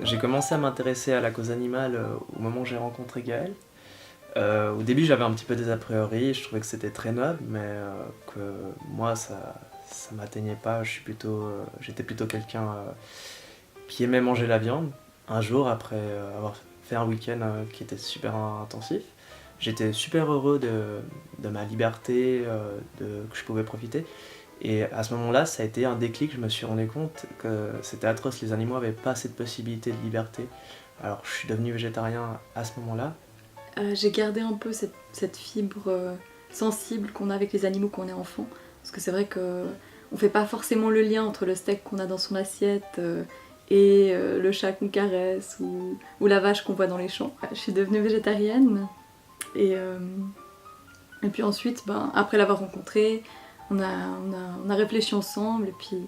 J'ai commencé à m'intéresser à la cause animale au moment où j'ai rencontré Gaël. Au début, j'avais un petit peu des a priori, je trouvais que c'était très noble, mais que moi, ça m'atteignait pas. J'étais plutôt quelqu'un qui aimait manger la viande. Un jour, après avoir fait un week-end qui était super intensif, j'étais super heureux de ma liberté, que je pouvais profiter. Et à ce moment-là, ça a été un déclic, je me suis rendu compte que c'était atroce, les animaux n'avaient pas cette possibilité de liberté. Alors je suis devenu végétarien à ce moment-là. J'ai gardé un peu cette fibre sensible qu'on a avec les animaux quand on est enfant. Parce que c'est vrai qu'on fait pas forcément le lien entre le steak qu'on a dans son assiette et le chat qu'on caresse ou la vache qu'on voit dans les champs. Je suis devenue végétarienne et puis ensuite, après l'avoir rencontré, on a réfléchi ensemble et puis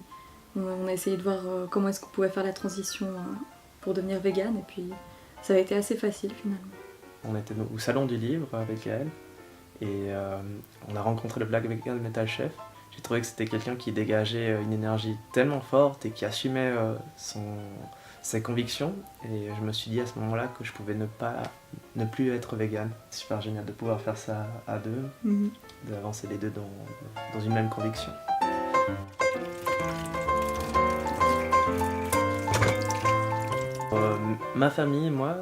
on a essayé de voir comment est-ce qu'on pouvait faire la transition pour devenir végane et puis ça a été assez facile finalement. On était au salon du livre avec Gaël et on a rencontré le Black Vegan Metal Chef. J'ai trouvé que c'était quelqu'un qui dégageait une énergie tellement forte et qui assumait ses convictions. Et je me suis dit à ce moment-là que je pouvais ne plus être vegan. C'est super génial de pouvoir faire ça à deux, d'avancer les deux dans une même conviction. Ma famille et moi,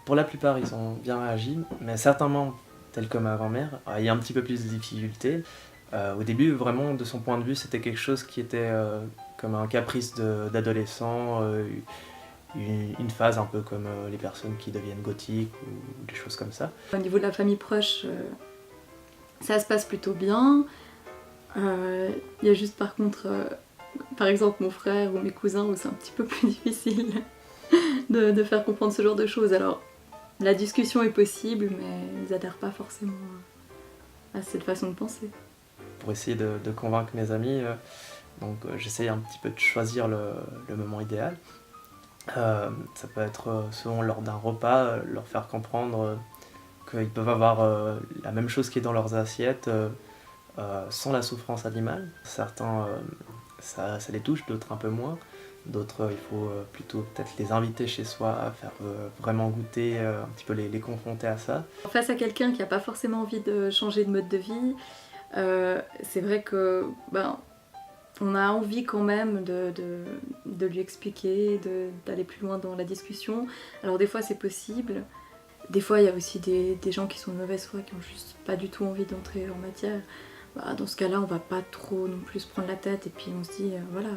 pour la plupart, ils ont bien réagi, mais certains membres, tels que ma grand-mère, il y a un petit peu plus de difficultés. Au début, vraiment, de son point de vue, c'était quelque chose qui était comme un caprice d'adolescent, une phase un peu comme les personnes qui deviennent gothiques ou des choses comme ça. Au niveau de la famille proche, ça se passe plutôt bien. Il y a juste par contre, par exemple mon frère ou mes cousins où c'est un petit peu plus difficile de faire comprendre ce genre de choses. Alors la discussion est possible, mais ils adhèrent pas forcément à cette façon de penser. Pour essayer de convaincre mes amis, j'essaye un petit peu de choisir le moment idéal. Ça peut être souvent lors d'un repas, leur faire comprendre qu'ils peuvent avoir la même chose qui est dans leurs assiettes sans la souffrance animale. Certains, ça les touche, d'autres un peu moins. D'autres, il faut plutôt peut-être les inviter chez soi, à faire vraiment goûter, un petit peu les confronter à ça. Face à quelqu'un qui n'a pas forcément envie de changer de mode de vie, c'est vrai que on a envie quand même de lui expliquer, d'aller plus loin dans la discussion. Alors des fois c'est possible, des fois il y a aussi des gens qui sont de mauvaise foi, qui ont juste pas du tout envie d'entrer en matière. Dans ce cas-là on va pas trop non plus se prendre la tête et puis on se dit voilà,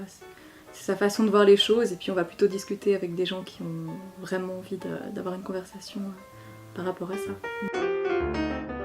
c'est sa façon de voir les choses et puis on va plutôt discuter avec des gens qui ont vraiment envie d'avoir une conversation par rapport à ça.